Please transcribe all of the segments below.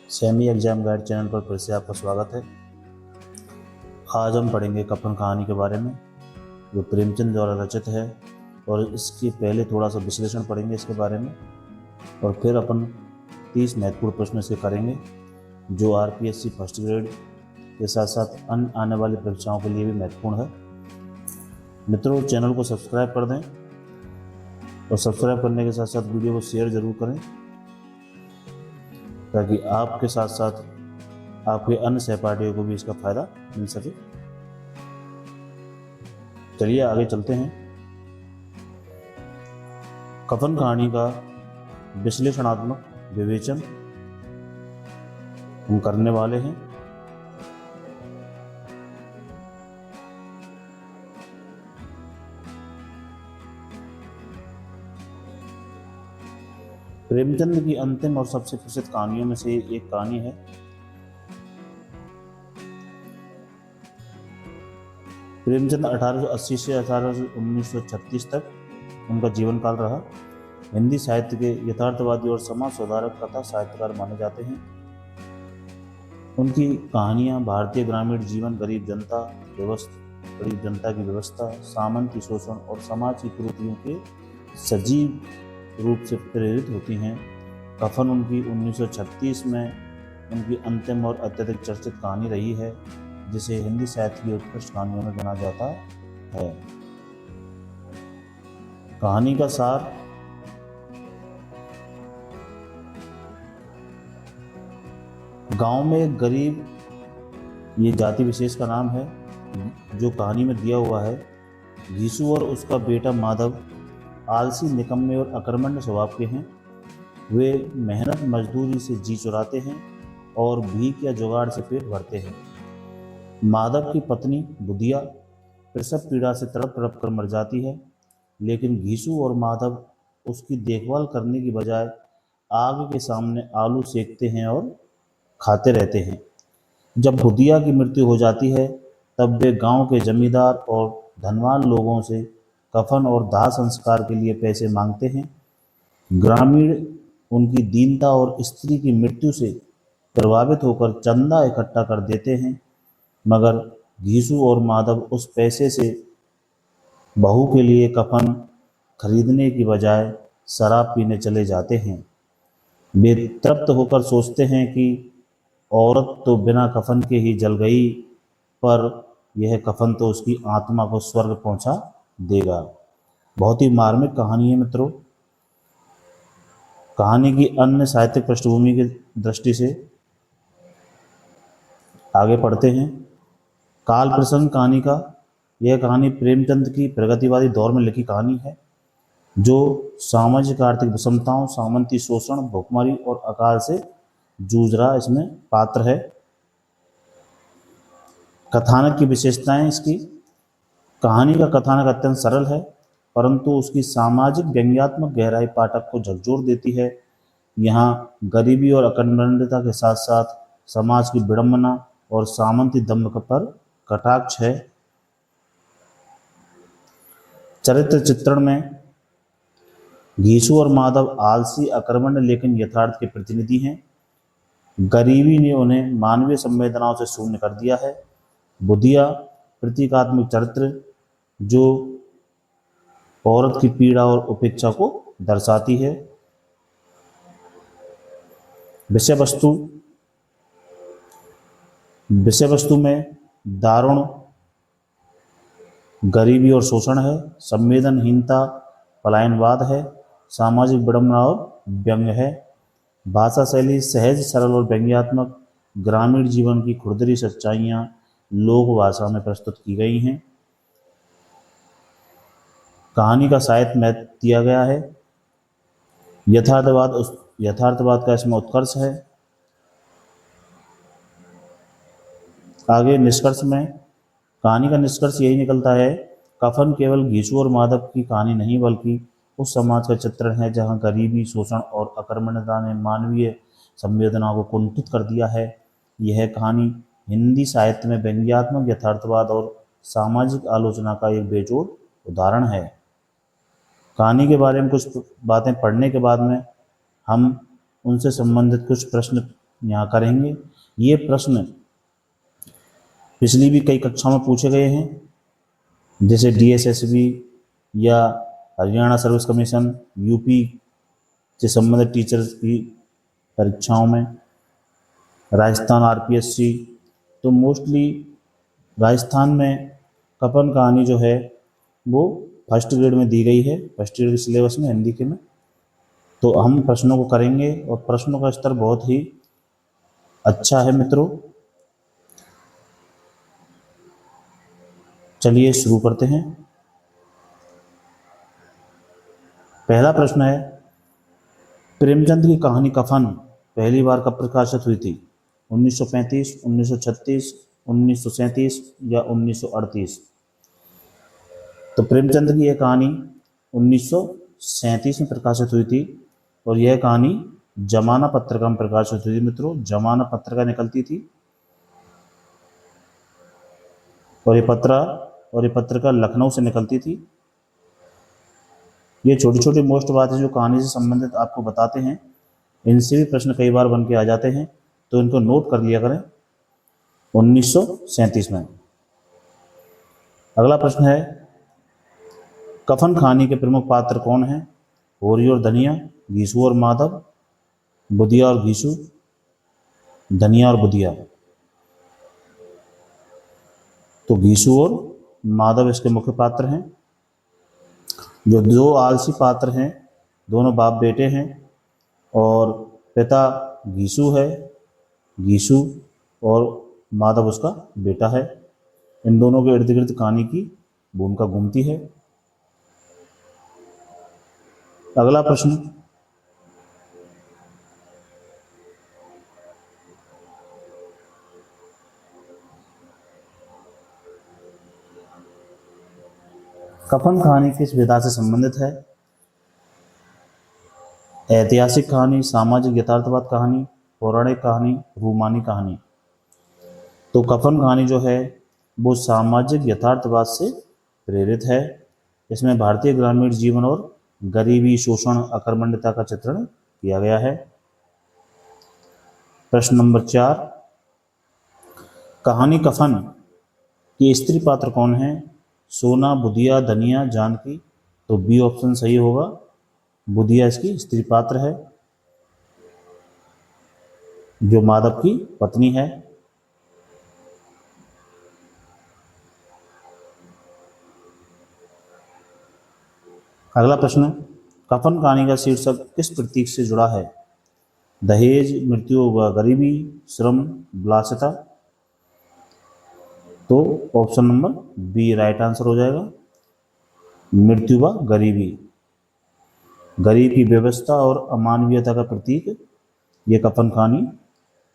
Semi exam guide channel पर फिर से आपका स्वागत है। आज हम पढ़ेंगे कफन कहानी के बारे में, जो प्रेमचंद द्वारा रचित है, और इसके पहले थोड़ा सा विश्लेषण पढ़ेंगे इसके बारे में, और फिर अपन 30 महत्वपूर्ण प्रश्न इसके करेंगे जो आरपीएससी फर्स्ट ग्रेड के साथ साथ अन्य आने वाली परीक्षाओं के लिए भी महत्वपूर्ण है। मित्रों, चैनल को सब्सक्राइब कर दें और सब्सक्राइब करने के साथ साथ वीडियो को शेयर जरूर करें ताकि आपके साथ साथ आपके अन्य सहपाठियों को भी इसका फायदा मिल सके। चलिए आगे चलते हैं। कफन कहानी का विश्लेषणात्मक विवेचन हम करने वाले हैं। प्रेमचंद की अंतिम और सबसे प्रसिद्ध कहानियों में से एक कहानी है। प्रेमचंद 1880 से 1936 तक उनका जीवन काल रहा। हिंदी साहित्य के यथार्थवादी और समाज सुधारक कथा साहित्यकार माने जाते हैं। उनकी कहानियां भारतीय ग्रामीण जीवन, गरीब जनता की व्यवस्था, सामंती शोषण और समाज की कुरीतियों के सजीव रूप से प्रेरित होती हैं। कफन उनकी 1936 में उनकी अंतिम और अत्यधिक चर्चित कहानी रही है, जिसे हिंदी साहित्य की उत्कृष्ट कहानियों में गिना जाता है। कहानी का सार: गांव में एक गरीब, ये जाति विशेष का नाम है जो कहानी में दिया हुआ है, घीसू और उसका बेटा माधव आलसी, निकम्मे और अकर्मण्य स्वभाव के हैं। वे मेहनत मजदूरी से जी चुराते हैं और भीख या जुगाड़ से पेट भरते हैं। माधव की पत्नी बुधिया प्रसव पीड़ा से तड़प तड़प कर मर जाती है, लेकिन घीसू और माधव उसकी देखभाल करने की बजाय आग के सामने आलू सेकते हैं और खाते रहते हैं। जब बुधिया की मृत्यु हो जाती है, तब वे गांव के जमींदार और धनवान लोगों से कफन और दाह संस्कार के लिए पैसे मांगते हैं। ग्रामीण उनकी दीनता और स्त्री की मृत्यु से प्रभावित होकर चंदा इकट्ठा कर देते हैं, मगर घीसू और माधव उस पैसे से बहू के लिए कफन खरीदने की बजाय शराब पीने चले जाते हैं। वे तृप्त होकर सोचते हैं कि औरत तो बिना कफन के ही जल गई, पर यह कफन तो उसकी आत्मा को स्वर्ग पहुंचा देगा। बहुत ही मार्मिक कहानी है मित्रों। कहानी की अन्य साहित्यिक पृष्ठभूमि की दृष्टि से आगे पढ़ते हैं। काल प्रसंग कहानी का: यह कहानी प्रेमचंद की प्रगतिवादी दौर में लिखी कहानी है, जो सामाजिक आर्थिक विषमताओं, सामंती शोषण, भुखमरी और अकाल से जूझ रहा इसमें पात्र है। कथानक की विशेषताएं इसकी: कहानी का कथानक अत्यंत सरल है, परंतु उसकी सामाजिक व्यंग्यात्मक गहराई पाठक को झकझोर देती है। यहाँ गरीबी और अकर्मण्यता के साथ साथ समाज की विडंबना और सामंती दंभ पर कटाक्ष है। चरित्र चित्रण में घीसू और माधव आलसी, अकर्मण्य लेकिन यथार्थ के प्रतिनिधि हैं। गरीबी ने उन्हें मानवीय संवेदनाओं से शून्य कर दिया है। बुधिया प्रतीकात्मक चरित्र जो औरत की पीड़ा और उपेक्षा को दर्शाती है। विषय वस्तु में दारुण गरीबी और शोषण है, संवेदनहीनता, पलायनवाद है, सामाजिक विडंबना और व्यंग्य है। भाषा शैली सहज, सरल और व्यंग्यात्मक, ग्रामीण जीवन की खुरदरी सच्चाइयाँ लोक भाषा में प्रस्तुत की गई हैं। कहानी का साहित्य महत्व दिया गया है। यथार्थवाद का इसमें उत्कर्ष है। आगे निष्कर्ष में कहानी का निष्कर्ष यही निकलता है, कफन केवल घीसू और माधव की कहानी नहीं, बल्कि उस समाज का चित्रण है जहां गरीबी, शोषण और अकर्मण्यता ने मानवीय संवेदनाओं को कुंठित कर दिया है। यह कहानी हिंदी साहित्य में व्यंग्यात्मक यथार्थवाद और सामाजिक आलोचना का एक बेजोड़ उदाहरण है। कहानी के बारे में कुछ बातें पढ़ने के बाद में हम उनसे संबंधित कुछ प्रश्न यहाँ करेंगे। ये प्रश्न पिछली भी कई कक्षाओं में पूछे गए हैं, जैसे DSSB या हरियाणा सर्विस कमीशन, यूपी से संबंधित टीचर्स की परीक्षाओं में, राजस्थान RPSC। तो मोस्टली राजस्थान में कफन कहानी जो है वो फर्स्ट ग्रेड में दी गई है, फर्स्ट ग्रेड के सिलेबस में हिंदी के में। तो हम प्रश्नों को करेंगे और प्रश्नों का स्तर बहुत ही अच्छा है मित्रों। चलिए शुरू करते हैं। पहला प्रश्न है, प्रेमचंद की कहानी कफन पहली बार कब प्रकाशित हुई थी? 1935, 1936, 1937 या 1938? तो प्रेमचंद की यह कहानी 1937 में प्रकाशित हुई थी और यह कहानी जमाना पत्रिका में प्रकाशित हुई थी मित्रों। जमाना पत्रिका निकलती थी और ये पत्रिका लखनऊ से निकलती थी। ये छोटी छोटी मोस्ट बातें जो कहानी से संबंधित आपको बताते हैं, इनसे भी प्रश्न कई बार बन के आ जाते हैं, तो इनको नोट कर लिया करें। 1937 में। अगला प्रश्न है, कफन कहानी के प्रमुख पात्र कौन हैं? होरी और धनिया, घीसू और माधव, बुधिया और घीसू, धनिया और बुधिया? तो घीसू और माधव इसके मुख्य पात्र हैं। जो दो आलसी पात्र हैं, दोनों बाप बेटे हैं और पिता घीसू है, घीसू, और माधव उसका बेटा है। इन दोनों के इर्द गिर्द कहानी की भूमिका घूमती है। अगला प्रश्न, कफन कहानी किस विधा से संबंधित है? ऐतिहासिक कहानी, सामाजिक यथार्थवाद कहानी, पौराणिक कहानी, रूमानी कहानी? तो कफन कहानी जो है वो सामाजिक यथार्थवाद से प्रेरित है। इसमें भारतीय ग्रामीण जीवन और गरीबी, शोषण, अकर्मण्यता का चित्रण किया गया है। प्रश्न नंबर 4, कहानी कफन की स्त्री पात्र कौन है? सोना, बुधिया, धनिया, जानकी? तो बी ऑप्शन सही होगा, बुधिया इसकी स्त्री पात्र है, जो माधव की पत्नी है। अगला प्रश्न, कफन कहानी का शीर्षक किस प्रतीक से जुड़ा है? दहेज, मृत्यु व गरीबी, श्रम, विलासिता? तो option number B right answer हो जाएगा, मृत्यु व गरीबी। गरीब की व्यवस्था और अमानवीयता का प्रतीक ये कफन कहानी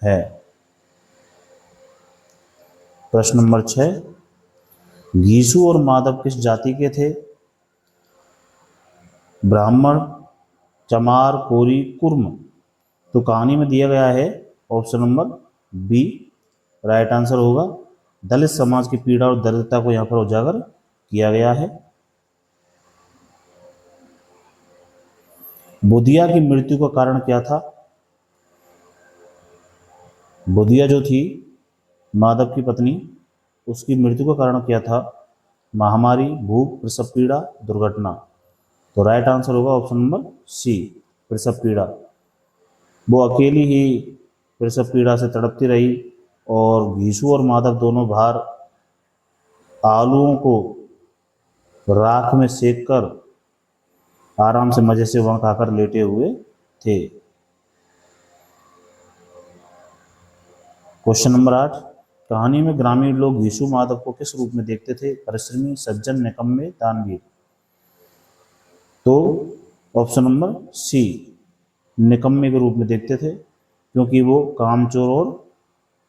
है। प्रश्न नंबर 6, घीसू और माधव किस जाति के थे? ब्राह्मण, चमार, कोरी, कुर्म? तो कहानी में दिया गया है option number B right answer होगा। दलित समाज की पीड़ा और दरिद्रता को यहाँ पर उजागर किया गया है। बुधिया की मृत्यु का कारण क्या था? बुधिया जो थी माधव की पत्नी, उसकी मृत्यु का कारण क्या था? महामारी, भूख, प्रसव पीड़ा, दुर्घटना? तो राइट आंसर होगा ऑप्शन नंबर सी, प्रसव पीड़ा। वो अकेली ही प्रसव पीड़ा से तड़पती रही और घीसू और माधव दोनों बाहर आलूओं को राख में सेक कर आराम से मजे से वहां खाकर लेटे हुए थे। क्वेश्चन नंबर 8, कहानी में ग्रामीण लोग घीसू माधव को किस रूप में देखते थे? परिश्रमी, सज्जन, निकम्मे, दानवीर? तो ऑप्शन नंबर सी, निकम्मे के रूप में देखते थे, क्योंकि वो कामचोर और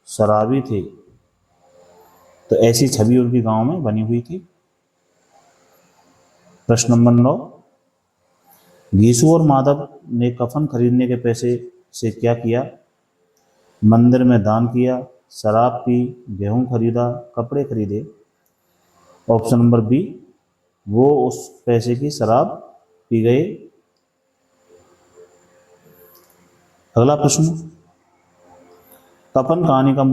शराबी थे। तो ऐसी छवि उनकी गांव में बनी हुई थी। प्रश्न नंबर 9, घीसू और माधव ने कफन खरीदने के पैसे से क्या किया? मंदिर में दान किया, शराब पी, गेहूं खरीदा, कपड़े खरीदे? ऑप्शन नंबर बी, वो उस पैसे की शराब पी गए। अगला प्रश्न, कफन कहानी का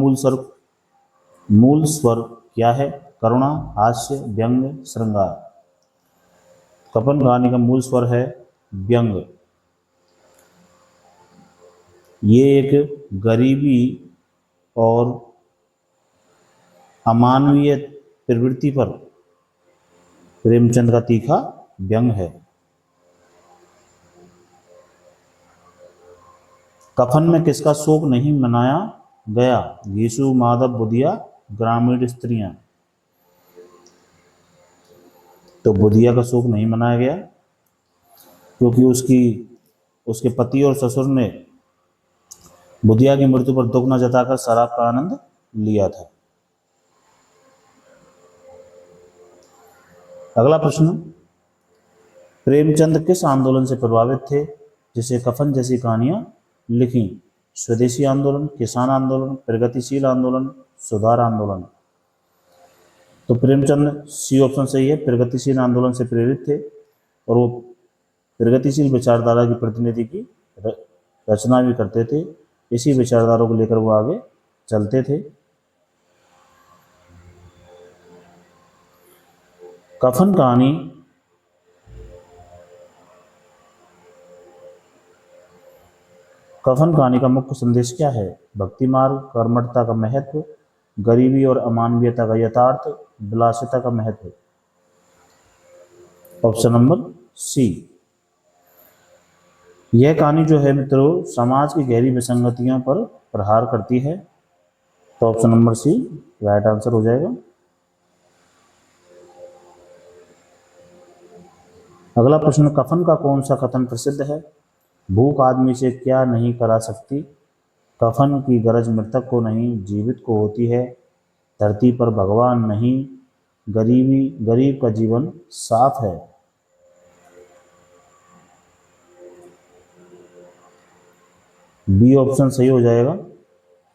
मूल स्वर क्या है? करुणा, हास्य, व्यंग्य, श्रृंगार। कफन कहानी का मूल स्वर है व्यंग्य। ये एक गरीबी और अमानवीय प्रवृत्ति पर प्रेमचंद का तीखा व्यंग्य है। कफन में किसका शोक नहीं मनाया गया? घीसू, माधव, बुधिया, ग्रामीण स्त्रियां। तो बुधिया का शोक नहीं मनाया गया क्योंकि उसके पति और ससुर ने बुधिया की मृत्यु पर दुख न जताकर शराब का आनंद लिया था। अगला प्रश्न, प्रेमचंद किस आंदोलन से प्रभावित थे जिसे कफन जैसी कहानियां लिखी? स्वदेशी आंदोलन, किसान आंदोलन, प्रगतिशील आंदोलन, सुधार आंदोलन। तो प्रेमचंद सी ऑप्शन सही है, प्रगतिशील आंदोलन से प्रेरित थे और वो प्रगतिशील विचारधारा की प्रतिनिधि की रचना भी करते थे। इसी विचारधारा को लेकर वो आगे चलते थे। कफन कहानी का मुख्य संदेश क्या है? भक्ति मार्ग, कर्मठता का महत्व, गरीबी और अमानवीयता का यथार्थ, विलासिता का महत्व। Option number C. यह कहानी जो है मित्रों समाज की गहरी विसंगतियों पर प्रहार करती है। तो option number C right answer हो जाएगा। अगला प्रश्न, कफन का कौन सा कथन प्रसिद्ध है? भूख आदमी से क्या नहीं करा सकती, कफन की गरज मृतक को नहीं जीवित को होती है, धरती पर भगवान नहीं, गरीब का जीवन साफ है। बी ऑप्शन सही हो जाएगा।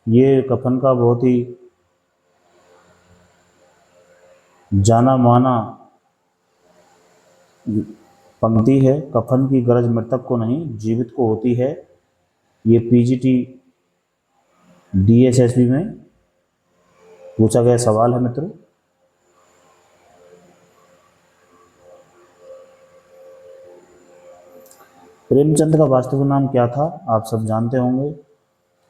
ये कफन का बहुत ही जाना माना पंक्ति है, कफन की गरज मृतक को नहीं जीवित को होती है। ये पीजीटी डीएसएसबी में पूछा गया सवाल है मित्रों। प्रेमचंद का वास्तविक नाम क्या था? आप सब जानते होंगे।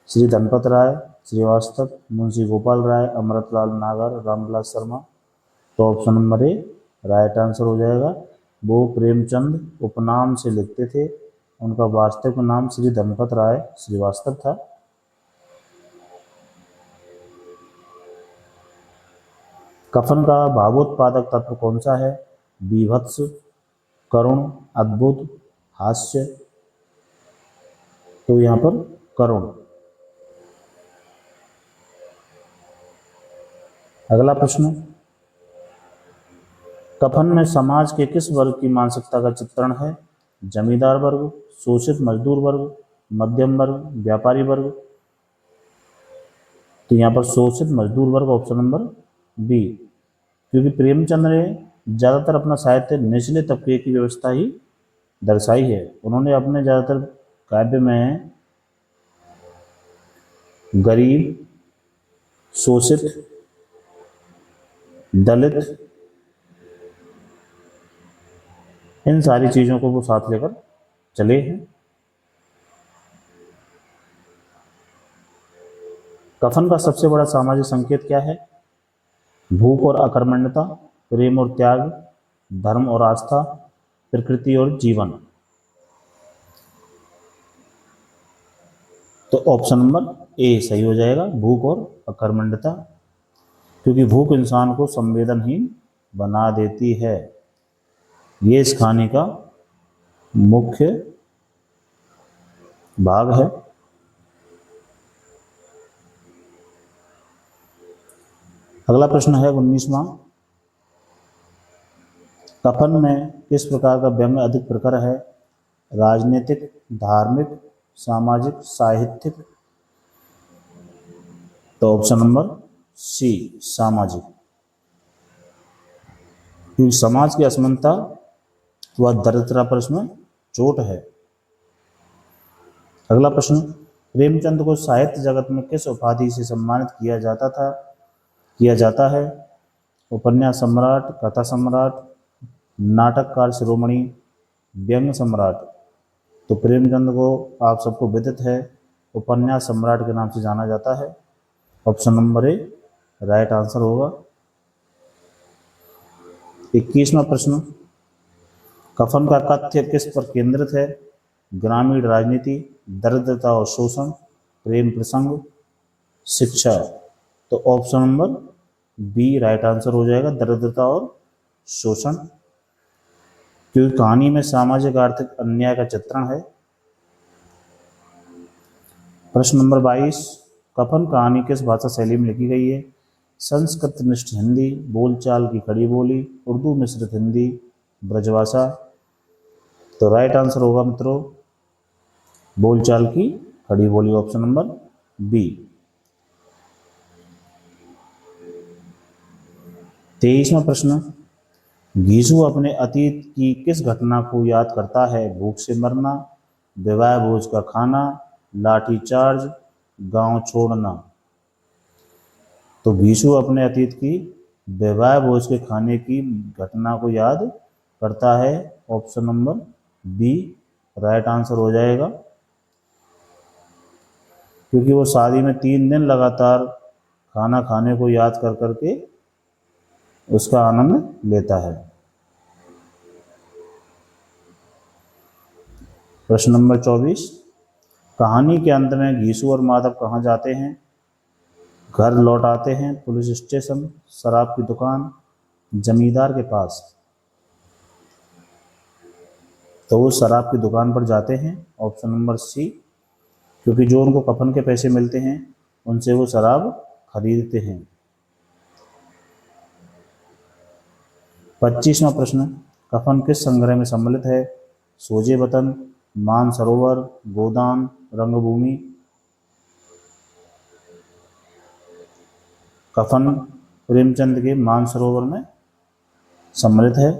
श्री धनपत राय श्रीवास्तव, मुंशी गोपाल राय, अमृतलाल नागर, रामविलास शर्मा। तो option number A right answer हो जाएगा। वो प्रेमचंद उपनाम से लिखते थे, उनका वास्तविक नाम श्री धनपत राय श्रीवास्तव था। कफन का भावोत्पादक तत्व कौन सा है? बीभत्स, करुण, अद्भुत, हास्य। तो यहां पर करुण। अगला प्रश्न, कफन में समाज के किस वर्ग की मानसिकता का चित्रण है? जमींदार वर्ग, शोषित मजदूर वर्ग, मध्यम वर्ग, व्यापारी वर्ग। तो यहाँ पर शोषित मजदूर वर्ग ऑप्शन नंबर बी, क्योंकि प्रेमचंद ने ज़्यादातर अपना साहित्य निचले तबके की व्यवस्था ही दर्शाई है। उन्होंने अपने ज़्यादातर काव्य में गरीब, शोषित, दलित, इन सारी चीज़ों को वो साथ लेकर चले हैं। कफन का सबसे बड़ा सामाजिक संकेत क्या है? भूख और अकर्मण्यता, प्रेम और त्याग, धर्म और आस्था, प्रकृति और जीवन। तो ऑप्शन नंबर ए सही हो जाएगा, भूख और अकर्मण्यता, क्योंकि भूख इंसान को संवेदनहीन बना देती है। ये इस कहानी का मुख्य भाग है। अगला प्रश्न है 19वां, कफन में किस प्रकार का व्यंग्य अधिक प्रखर है? राजनीतिक, धार्मिक, सामाजिक, साहित्यिक। तो ऑप्शन नंबर सी सामाजिक, क्योंकि समाज की असमानता व दरिद्रता पर इसमें चोट है। अगला प्रश्न, प्रेमचंद को साहित्य जगत में किस उपाधि से सम्मानित किया जाता है? उपन्यास सम्राट, कथा सम्राट, नाटककार शिरोमणि, व्यंग्य सम्राट। तो प्रेमचंद को आप सबको विदित है उपन्यास सम्राट के नाम से जाना जाता है। Option number A right answer होगा। 21वां प्रश्न, कफन का कथ्य किस पर केंद्रित है? ग्रामीण राजनीति, दरिद्रता और शोषण, प्रेम प्रसंग, शिक्षा। तो option number B right answer हो जाएगा, दरिद्रता और शोषण, क्योंकि कहानी में सामाजिक आर्थिक अन्याय का चित्रण है। प्रश्न नंबर 22, कफन कहानी किस भाषा शैली में लिखी गई है? संस्कृत निष्ठ हिंदी, बोलचाल की खड़ी बोली, उर्दू मिश्रित हिंदी, ब्रजभाषा। तो राइट आंसर होगा मित्रों बोलचाल की खड़ी बोली, ऑप्शन नंबर बी। 23वां प्रश्न, घीसू अपने अतीत की किस घटना को याद करता है? भूख से मरना, विवाह भोज का खाना, लाठीचार्ज, गांव छोड़ना। तो घीसू अपने अतीत की विवाह भोज के खाने की घटना को याद करता है, option number B right answer हो जाएगा, क्योंकि वो शादी में 3 दिन लगातार खाना खाने को याद कर करके उसका आनंद लेता है। प्रश्न नंबर 24, कहानी के अंत में घीसू और माधव कहाँ जाते हैं? घर लौट आते हैं, पुलिस स्टेशन, शराब की दुकान, जमींदार के पास। तो वो शराब की दुकान पर जाते हैं, ऑप्शन नंबर सी, क्योंकि जो उनको कफन के पैसे मिलते हैं उनसे वो शराब खरीदते हैं। 25वां प्रश्न, कफन किस संग्रह में सम्मिलित है? सोजे वतन, मानसरोवर, गोदान, रंगभूमि। कफन प्रेमचंद के मानसरोवर में सम्मिलित है।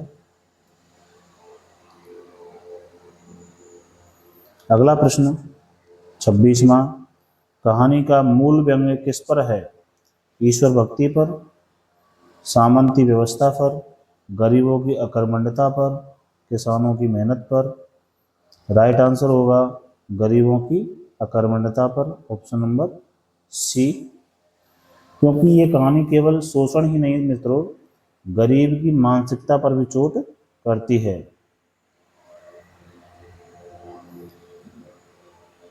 अगला प्रश्न 26वां, कहानी का मूल व्यंग्य किस पर है? ईश्वर भक्ति पर, सामंती व्यवस्था पर, गरीबों की अकर्मण्यता पर, किसानों की मेहनत पर। राइट आंसर होगा गरीबों की अकर्मण्यता पर, ऑप्शन नंबर सी, क्योंकि ये कहानी केवल शोषण ही नहीं मित्रों, गरीब की मानसिकता पर भी चोट करती है।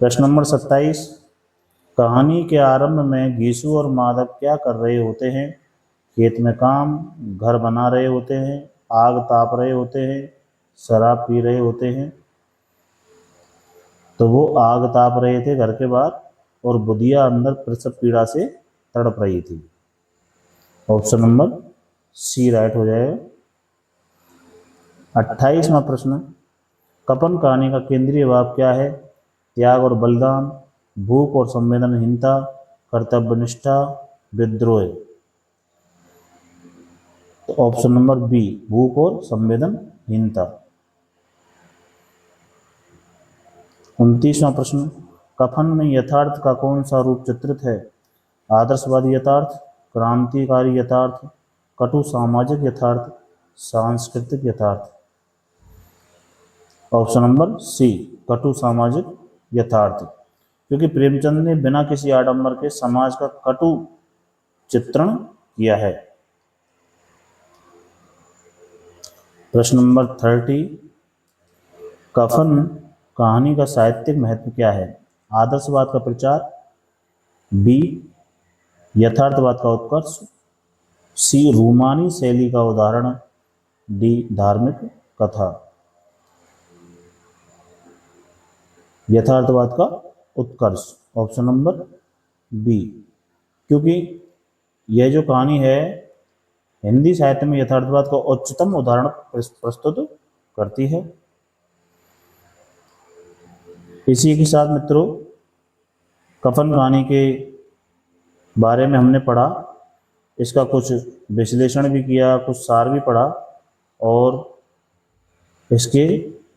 प्रश्न नंबर 27, कहानी के आरंभ में घीसू और माधव क्या कर रहे होते हैं? खेत में काम, घर बना रहे होते हैं, आग ताप रहे होते हैं, शराब पी रहे होते हैं। तो वो आग ताप रहे थे घर के बाहर, और बुधिया अंदर प्रसव पीड़ा से तड़प रही थी। ऑप्शन नंबर सी राइट हो जाएगा। 28वां प्रश्न, कपन कहानी का केंद्रीय भाव क्या है? त्याग और बलिदान, भूख और संवेदनहीनता, कर्तव्यनिष्ठा, विद्रोह। तो ऑप्शन नंबर बी भूख और संवेदनहीनता। 29वां प्रश्न, कफन में यथार्थ का कौन सा रूप चित्रित है? आदर्शवादी यथार्थ, क्रांतिकारी यथार्थ, कटु सामाजिक यथार्थ, सांस्कृतिक यथार्थ। ऑप्शन नंबर सी कटु सामाजिक यथार्थ, क्योंकि प्रेमचंद ने बिना किसी आडंबर के समाज का कटु चित्रण किया है। प्रश्न नंबर 30, कफन कहानी का साहित्यिक महत्व क्या है? आदर्शवाद का प्रचार, बी यथार्थवाद का उत्कर्ष, सी रूमानी शैली का उदाहरण, डी धार्मिक कथा। यथार्थवाद का उत्कर्ष, ऑप्शन नंबर बी, क्योंकि यह जो कहानी है हिंदी साहित्य में यथार्थवाद का उच्चतम उदाहरण प्रस्तुत करती है। इसी के साथ मित्रों कफन कहानी के बारे में हमने पढ़ा, इसका कुछ विश्लेषण भी किया, कुछ सार भी पढ़ा, और इसके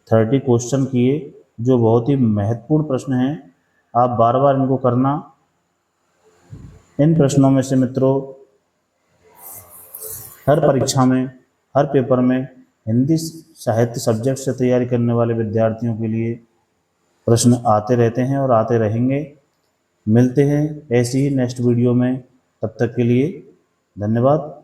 30 क्वेश्चन किए जो बहुत ही महत्वपूर्ण प्रश्न हैं, आप बार बार इनको करना। इन प्रश्नों में से मित्रों हर परीक्षा में, हर पेपर में हिंदी साहित्य सब्जेक्ट से तैयारी करने वाले विद्यार्थियों के लिए प्रश्न आते रहते हैं और आते रहेंगे। मिलते हैं ऐसी ही नेक्स्ट वीडियो में, तब तक के लिए धन्यवाद।